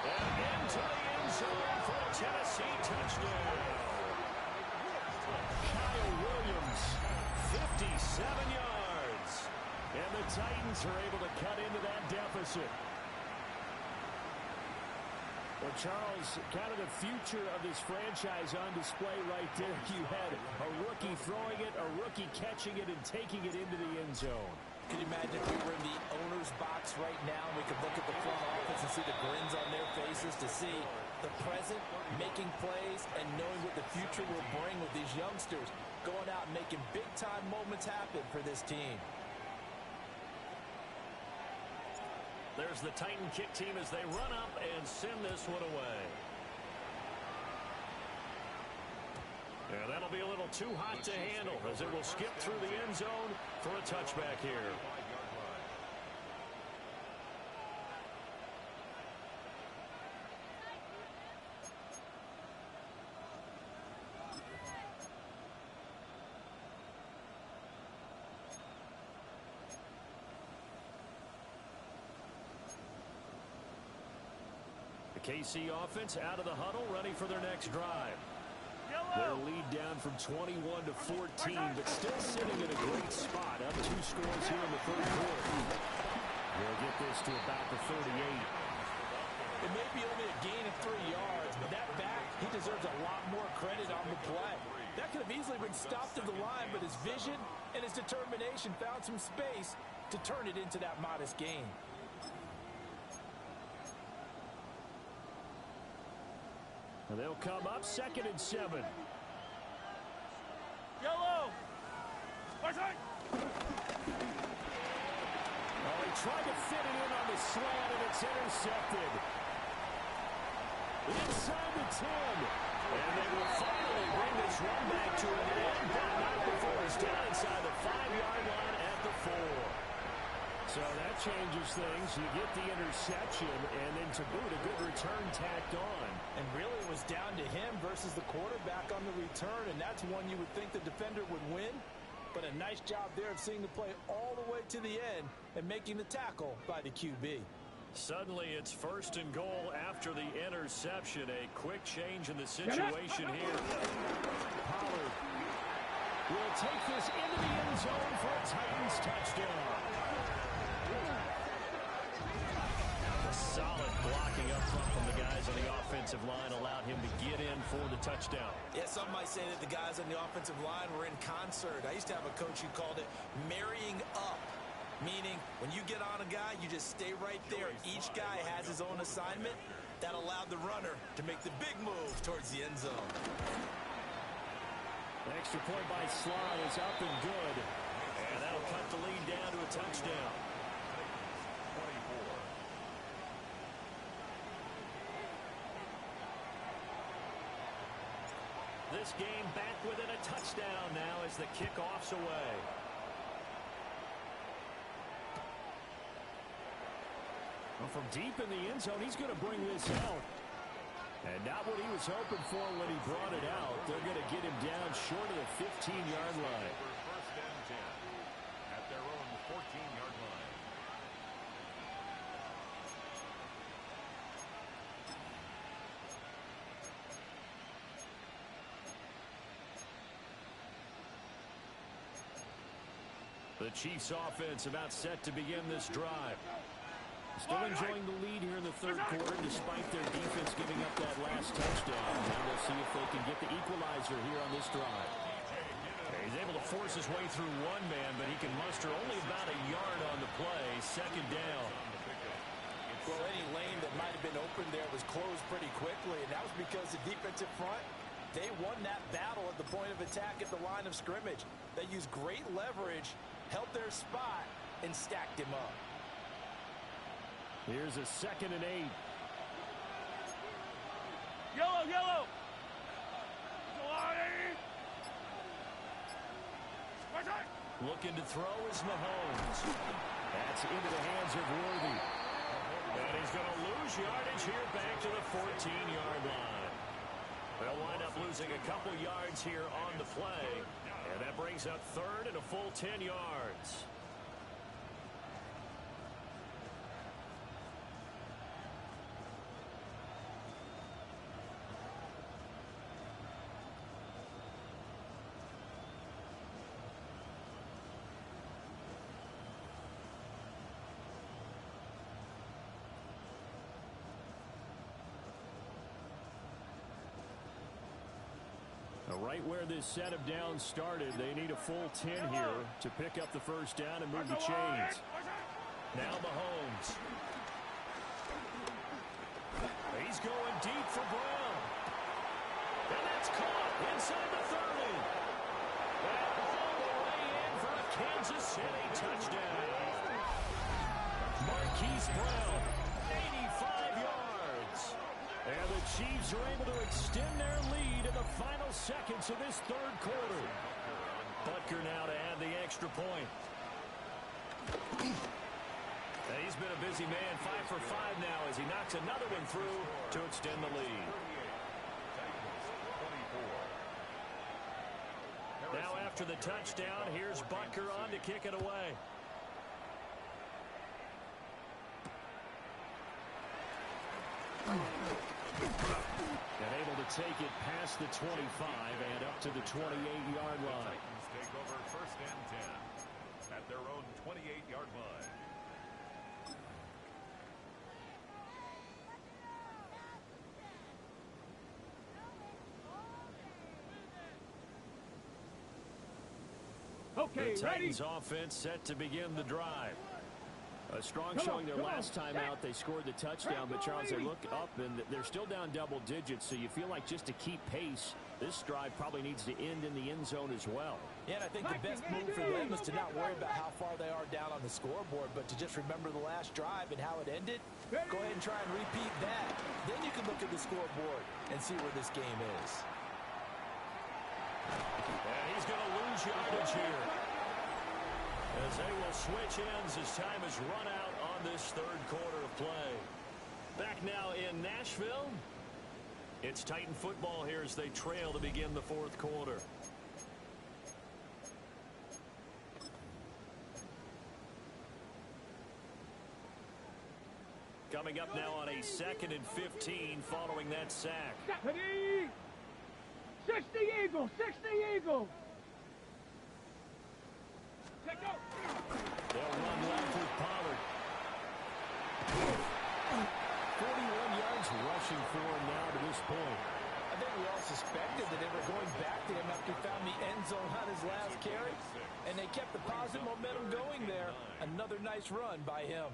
And into the end zone for a Tennessee touchdown. Kyle Williams, 57 yards. And the Titans are able to cut into that deficit. Well, Charles, kind of the future of this franchise on display right there. You had a rookie throwing it, a rookie catching it, and taking it into the end zone. Can you imagine if we were in the owner's box right now and we could look at the front office and see the grins on their faces to see the present, making plays, and knowing what the future will bring with these youngsters going out and making big-time moments happen for this team. There's the Titan kick team as they run up and send this one away. And that'll be a little too hot to handle as it will skip through the end zone for a touchback here. The KC offense out of the huddle, ready for their next drive. Their lead down from 21 to 14, but still sitting in a great spot. Up 2 scores here in the 3rd quarter. They'll get this to about the 38. It may be only a gain of 3 yards, but that back, he deserves a lot more credit on the play. That could have easily been stopped at the line, but his vision and his determination found some space to turn it into that modest gain. And they'll come up 2nd and 7. Yellow. Oh, he tried to fit it in on the slant, and it's intercepted. Inside the 10. And they will finally bring this run back to an end, but not before it's down inside the 5-yard line at the 4. So that changes things. You get the interception, and then to boot, a good return tacked on. And really it was down to him versus the quarterback on the return, and that's one you would think the defender would win. But a nice job there of seeing the play all the way to the end and making the tackle by the QB. Suddenly it's 1st and goal after the interception. A quick change in the situation here. Pollard will take this into the end zone for a Titans touchdown. The Solid blocking up front from the guys on the offensive line allowed him to get in for the touchdown. Yeah, some might say that the guys on the offensive line were in concert. I used to have a coach who called it marrying up, meaning when you get on a guy, you just stay right there. Each guy has his own assignment. That allowed the runner to make the big move towards the end zone. The extra point by Slot is up and good. And that'll cut the lead down to a touchdown. 24. This game back within a touchdown now as the kickoff's away. Well, from deep in the end zone, he's going to bring this out. And not what he was hoping for when he brought it out. They're going to get him down short of the 15-yard line. First and 10 at their own 14-yard line. The Chiefs offense about set to begin this drive. Still enjoying the lead here in the third quarter despite their defense giving up that last touchdown. Now we'll see if they can get the equalizer here on this drive. He's able to force his way through one man, but he can muster only about a yard on the play. Second down. Well, any lane that might have been open there was closed pretty quickly, and that was because the defensive front, they won that battle at the point of attack at the line of scrimmage. They used great leverage, held their spot, and stacked him up. Here's a 2nd and 8. Yellow, yellow. Looking to throw is Mahomes. That's into the hands of Worthy. And he's going to lose yardage here back to the 14-yard line. They'll wind up losing a couple yards here on the play. And that brings up 3rd and a full 10 yards. Right where this set of downs started, they need a full 10 here to pick up the first down and move the chains. Now Mahomes. He's going deep for Brown. And that's caught inside the 30. And all the way in for a Kansas City touchdown. Marquise Brown, 85 yards. And the Chiefs are able to extend their lead in the final seconds of this third quarter. Butker now to add the extra point. And he's been a busy man, 5 for 5 now as he knocks another one through to extend the lead. Now after the touchdown, here's Butker on to kick it away. And able to take it past the 25 and up to the 28-yard line. Titans take over 1st and 10 at their own 28-yard line. Okay, the Titans offense set to begin the drive. A strong showing their last time out. They scored the touchdown, but Charles, they look up and they're still down double digits, so you feel like just to keep pace, this drive probably needs to end in the end zone as well. Yeah, and I think the best move for them is to not worry about how far they are down on the scoreboard, but to just remember the last drive and how it ended. Go ahead and try and repeat that. Then you can look at the scoreboard and see where this game is. And he's going to lose yardage here, as they will switch ends as time has run out on this third quarter of play. Back now in Nashville. It's Titan football here as they trail to begin the fourth quarter. Coming up now on a 2nd and 15 following that sack. 60 Eagles, 60 Eagles. They'll run left with Pollard. going back to him after he found the end zone on his last carry. And they kept the positive momentum going there. Another nice run by him.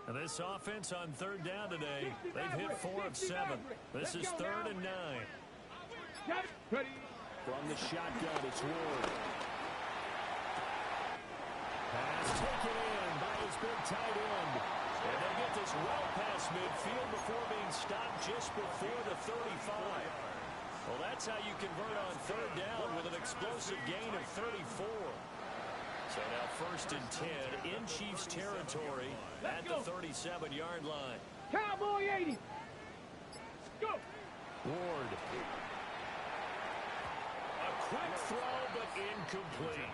And this offense on third down today, they've hit 4 of 7. This is 3rd and 9. From the shotgun, it's Ward. Pass taken in by his big tight end. And they get this well past midfield before being stopped just before the 35. Well, that's how you convert on third down with an explosive gain of 34. So now 1st and 10 in Chiefs territory at the 37-yard line. Cowboy 80. Go. Ward. A quick throw, but incomplete.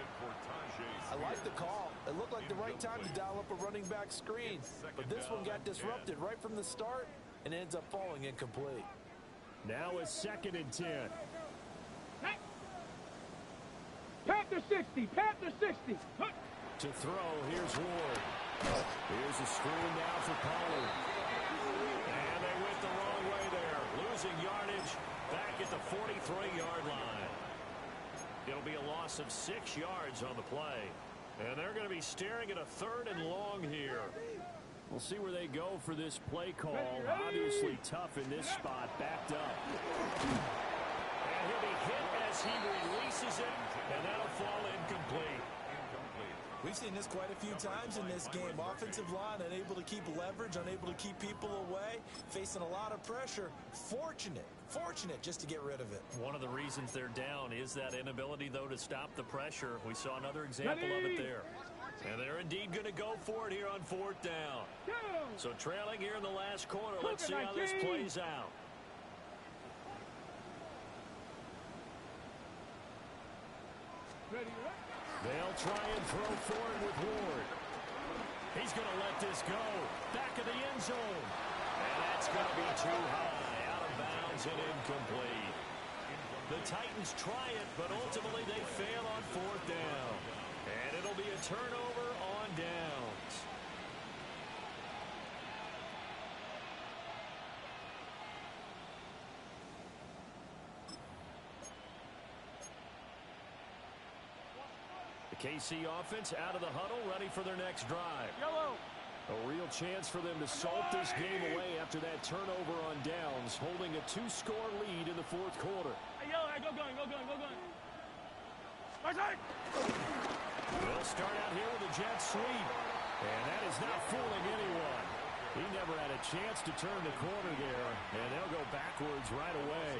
I like the call. It looked like the right time to dial up a running back screen. But this one got disrupted right from the start and ends up falling incomplete. Now a 2nd and 10. Panther 60. Panther 60. To throw, here's Ward. Here's a screen now for Pollard. And they went the wrong way there. Losing yardage back at the 43-yard line. It'll be a loss of 6 yards on the play. And they're going to be staring at a 3rd and long here. We'll see where they go for this play call. Obviously tough in this spot, backed up. And he'll be hit as he releases it, and that'll fall incomplete. We've seen this quite a few times in this game. Offensive line unable to keep leverage, unable to keep people away, facing a lot of pressure. Fortunate just to get rid of it. One of the reasons they're down is that inability, though, to stop the pressure. We saw another example of it there. And they're indeed going to go for it here on 4th down. So trailing here in the last quarter. Let's see how this plays out. They'll try and throw forward with Ward. He's going to let this go. Back of the end zone. And that's going to be too high. Out of bounds and incomplete. The Titans try it, but ultimately they fail on 4th down. And it'll be a turnover on downs. The KC offense out of the huddle, ready for their next drive. Yellow. A real chance for them to salt this game away after that turnover on downs, holding a 2-score lead in the 4th quarter. Hey, yellow, go gun. They'll start out here with a jet sweep, and that is not fooling anyone. He never had a chance to turn the corner there, and they'll go backwards right away.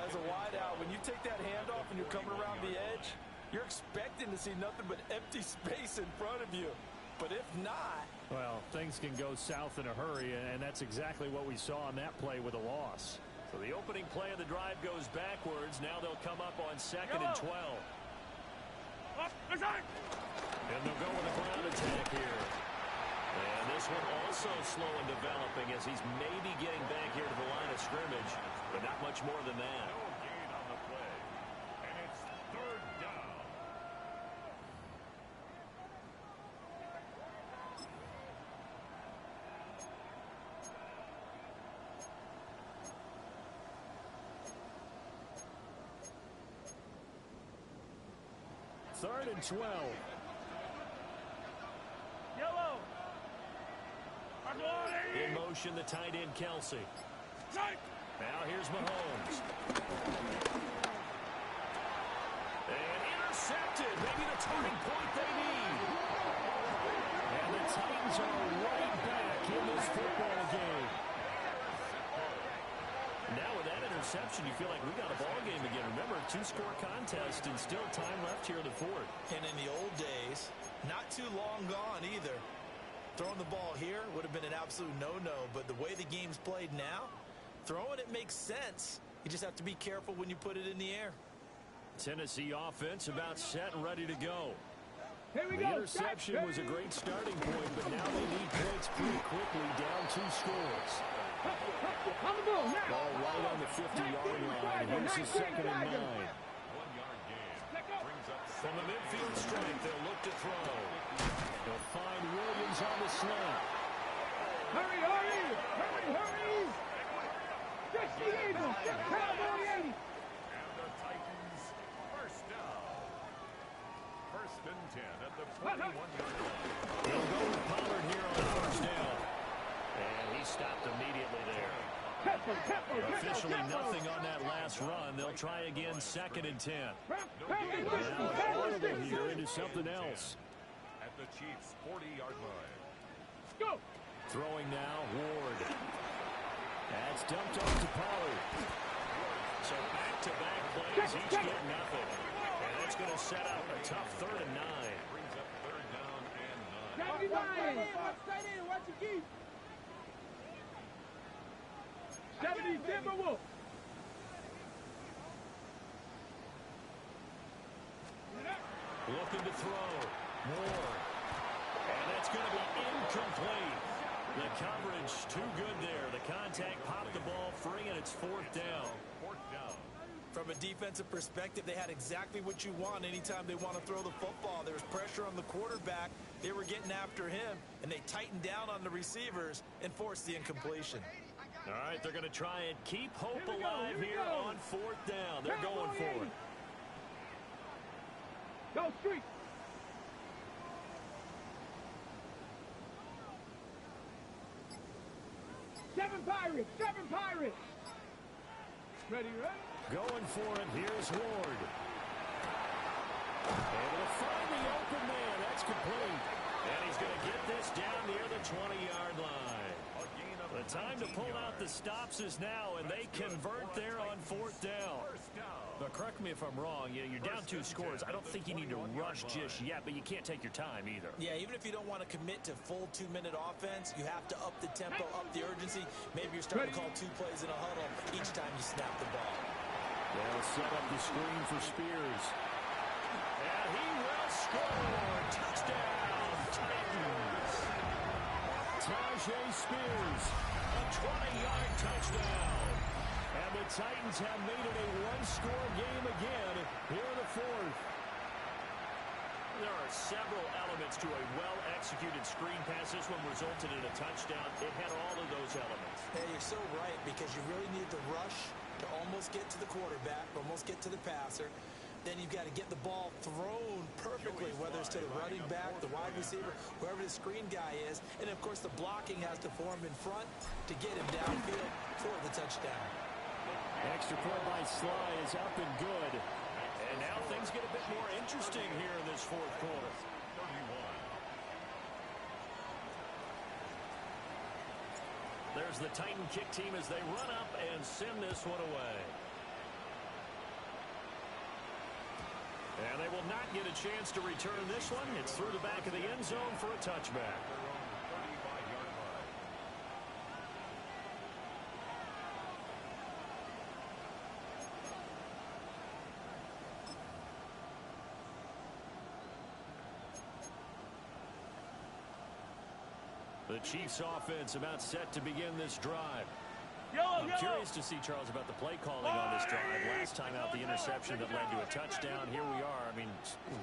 As a wideout, when you take that handoff and you're coming around the edge, you're expecting to see nothing but empty space in front of you. But if not... Well, things can go south in a hurry, and that's exactly what we saw on that play with a loss. So the opening play of the drive goes backwards. Now they'll come up on 2nd and 12. And they'll go with a ground attack here. And this one also slow in developing as he's maybe getting back here to the line of scrimmage, but not much more than that. No gain on the play. And it's 3rd down. Third and 12. Yellow. In motion, the tight end, Kelsey. Now here's Mahomes. And intercepted. Maybe the turning point they need. And the Titans are right back in this football game. Now with that interception, you feel like we got a ball game again. Remember, 2-score contest and still time left here in the 4th. And in the old days, not too long gone either. Throwing the ball here would have been an absolute no-no, but the way the game's played now, throwing it makes sense. You just have to be careful when you put it in the air. Tennessee offense about set and ready to go. Here we The go. interception was a great starting point, but now they need points pretty quickly, down 2 scores. On the ball now. Ball right on the 50-yard line. Here's the 2nd and 9. 1-yard gain. Brings up From the midfield strike, they'll look to throw. They'll find Williams on the slant. Hurry, hurry! Hurry, hurry! 60 Eagles, get Cowboy 80! And the Titans first down. First and 10 at the 41-yard line. They'll go with Pollard here on first down. And he stopped immediately there. Officially nothing on that last run. They'll try again, second and 10. Now audible here into something else. At the Chiefs' 40-yard line. Go! Throwing now, Ward. That's dumped off to Pollard. So back-to-back plays, each get nothing. And that's going to set up a tough 3rd and 9. Brings up 3rd down and 9. Gotta be Ryan! Watch in, watch your keep! 70 Timberwolves! Looking to throw. Ward. And that's going to be incomplete. The coverage too good there. The contact popped the ball free, and it's 4th down. 4th down. From a defensive perspective, they had exactly what you want anytime they want to throw the football. There was pressure on the quarterback. They were getting after him, and they tightened down on the receivers and forced the incompletion. All right, they're going to try and keep hope alive here on 4th down. They're going for it. Go street! Seven Pirates! Ready, ready? Going for it. Here's Ward. Able to find the open man. That's complete. And he's going to get this down near the 20-yard line. The time to pull out the stops is now, and they convert there on 4th down. But correct me if I'm wrong. You're down 2 scores. I don't think you need to rush just yet, but you can't take your time either. Yeah, even if you don't want to commit to full 2-minute offense, you have to up the tempo, up the urgency. Maybe you're starting to call 2 plays in a huddle each time you snap the ball. They'll set up the screen for Spears. And he will score. Touchdown, Titans. Tajay Spears, a 20-yard touchdown. And the Titans have made it a 1-score game again here in the 4th. There are several elements to a well-executed screen pass. This one resulted in a touchdown. It had all of those elements. Hey, you're so right, because you really need the rush to almost get to the quarterback, almost get to the passer. Then you've got to get the ball thrown perfectly, whether it's to the running back, the wide receiver, whoever the screen guy is. And, of course, the blocking has to form in front to get him downfield for the touchdown. Extra point by Sly is up and good. And now things get a bit more interesting here in this 4th quarter. 31. There's the Titan kick team as they run up and send this one away. And they will not get a chance to return this one. It's through the back of the end zone for a touchback. The Chiefs offense about set to begin this drive. I'm curious to see, Charles, about the play calling on this drive. Last time out, the interception that led to a touchdown. Here we are. I mean,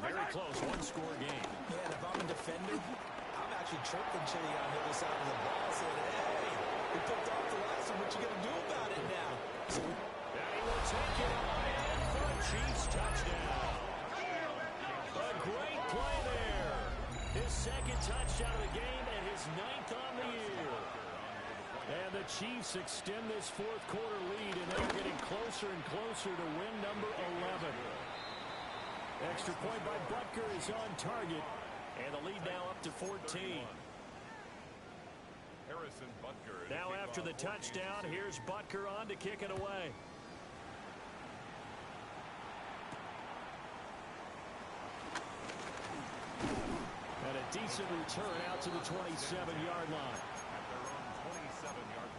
very close, 1-score game. Yeah, and if I'm a defender, I'm actually chirping Chili on the other side of the ball, saying, hey, we picked off the last one. What you going to do about it now? So and he will take it on in for a Chiefs touchdown. A great play there. His 2nd touchdown of the game and his 9th on the year. And the Chiefs extend this 4th quarter lead, and they're getting closer and closer to win number 11. Extra point by Butker is on target, and the lead now up to 14. Harrison Butker. Now after the touchdown, here's Butker on to kick it away. And a decent return out to the 27-yard line. At their own 27-yard line.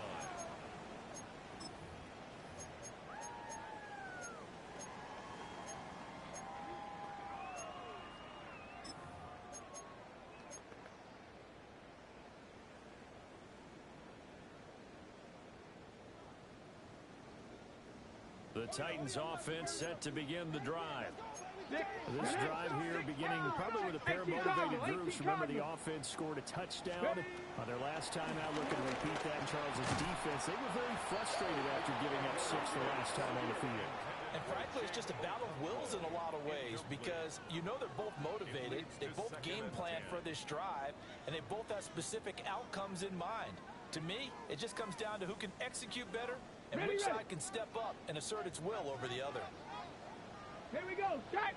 The Titans offense set to begin the drive. This drive here beginning probably with a pair of motivated groups. Remember, the offense scored a touchdown on their last time out. Looking to repeat that in Charles' defense. They were very frustrated after giving up 6 the last time on the field. And frankly, it's just a battle of wills in a lot of ways because you know they're both motivated. They both game plan for this drive, and they both have specific outcomes in mind. To me, it just comes down to who can execute better and which side can step up and assert its will over the other. Here we go. Set.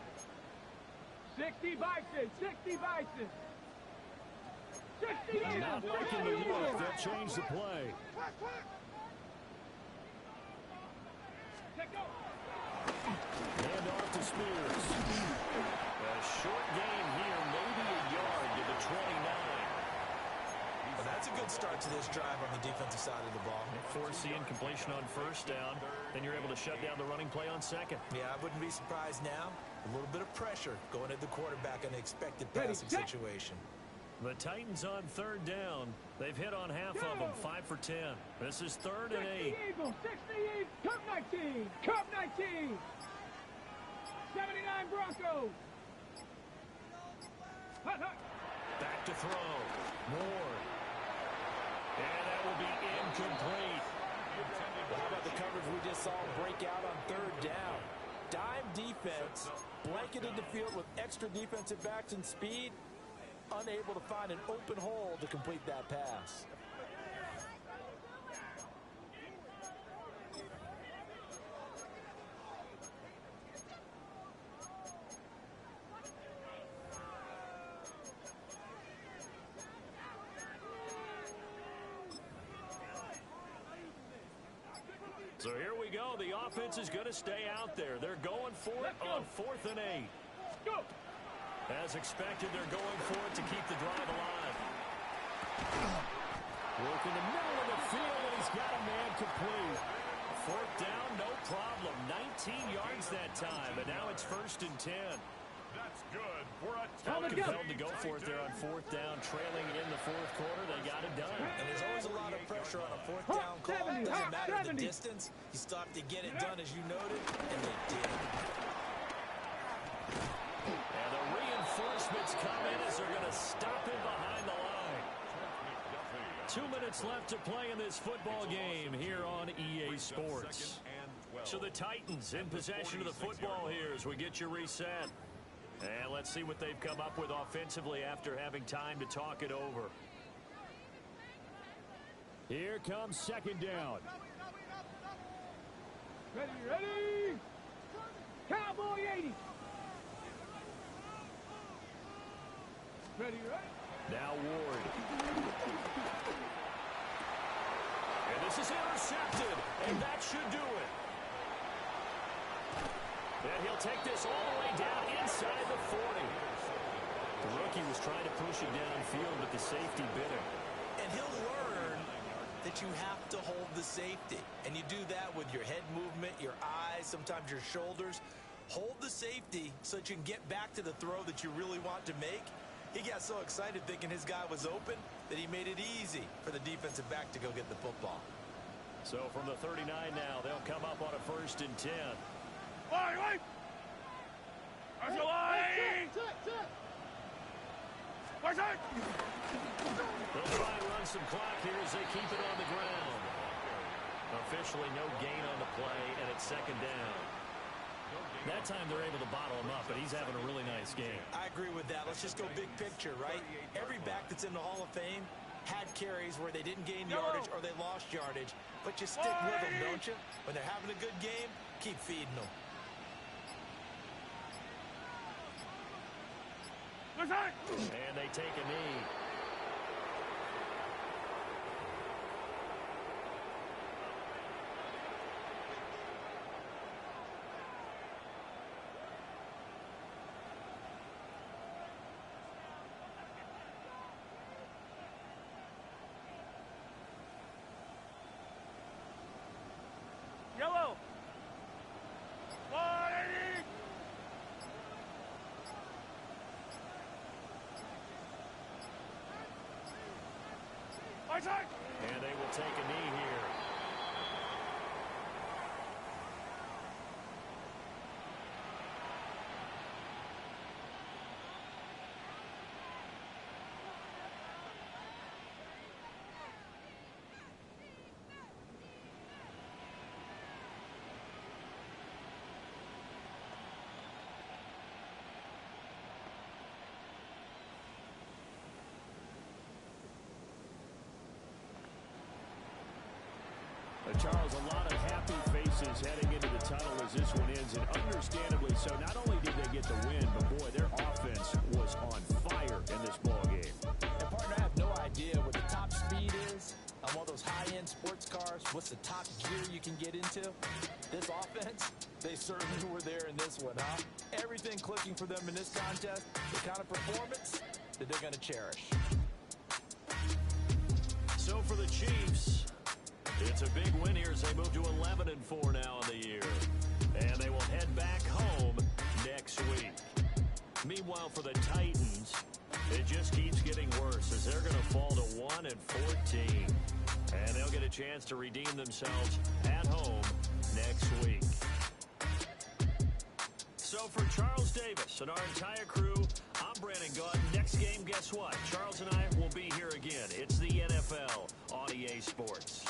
60 Bison. 60 Bison. 60 Eagles. Not liking the look. They'll change the play. Let go. Hand off to Spears. A short gain here, maybe a yard to the 29. Well, that's a good start to this drive on the defensive side of the ball. Forcing completion on first down. Then you're able to shut down the running play on second. Yeah, I wouldn't be surprised now. A little bit of pressure going at the quarterback in an expected passing situation. The Titans on third down. They've hit on half of them, 5 for 10. This is 3rd and 8. 60 Eagles. 60 Eagles. Cup 19. Cup 19. 79 Broncos. Hut, hut. Back to throw. More. And that will be incomplete. How about the coverage we just saw break out on 3rd down? Dime defense, blanketed the field with extra defensive backs and speed, unable to find an open hole to complete that pass. So here we go. The offense is going to stay out there. They're going for it on 4th and 8. Go. As expected, they're going for it to keep the drive alive. Work in the middle of the field, and he's got a man complete. 4th down, no problem. 19 yards that time, but now it's 1st and 10. That's good for a Felt compelled to go for it there on 4th down, trailing in the 4th quarter. They got it done. And there's always a lot of pressure on a 4th down call. It doesn't matter the distance. You still have to get it done, as you noted, and they did. And the reinforcements come in as they're going to stop him behind the line. 2 minutes left to play in this football game here on EA Sports. So the Titans in possession of the football here as we get you reset. And let's see what they've come up with offensively after having time to talk it over. Here comes 2nd down. Ready, ready. Cowboy 80. Ready, ready. Now Ward. And this is intercepted, and that should do it. And he'll take this all the way down inside the 40. The rookie was trying to push it downfield, but the safety bit him. And he'll learn that you have to hold the safety. And you do that with your head movement, your eyes, sometimes your shoulders. Hold the safety so that you can get back to the throw that you really want to make. He got so excited thinking his guy was open that he made it easy for the defensive back to go get the football. So from the 39 now, they'll come up on a 1st and 10. Wait. That's a line. Where's it? They'll try and run some clock here as they keep it on the ground. Officially no gain on the play, and it's 2nd down. That time they're able to bottle him up, but he's having a really nice game. I agree with that. Let's just go big picture, right? Every back that's in the Hall of Fame had carries where they didn't gain yardage or they lost yardage. But you stick with them, don't you? When they're having a good game, keep feeding them. And they take a knee. Yellow. 180. And they will take a knee here. Charles, a lot of happy faces heading into the tunnel as this one ends, and understandably so. Not only did they get the win, but boy, their offense was on fire in this ball game. And partner, I have no idea what the top speed is on one of those high-end sports cars. What's the top gear you can get into? This offense, they certainly were there in this one, huh? Everything clicking for them in this contest, the kind of performance that they're going to cherish. So for the Chiefs, it's a big win here as they move to 11-4 now in the year. And they will head back home next week. Meanwhile, for the Titans, it just keeps getting worse as they're going to fall to 1-14. And they'll get a chance to redeem themselves at home next week. So for Charles Davis and our entire crew, I'm Brandon Gaudin. Next game, guess what? Charles and I will be here again. It's the NFL on EA Sports.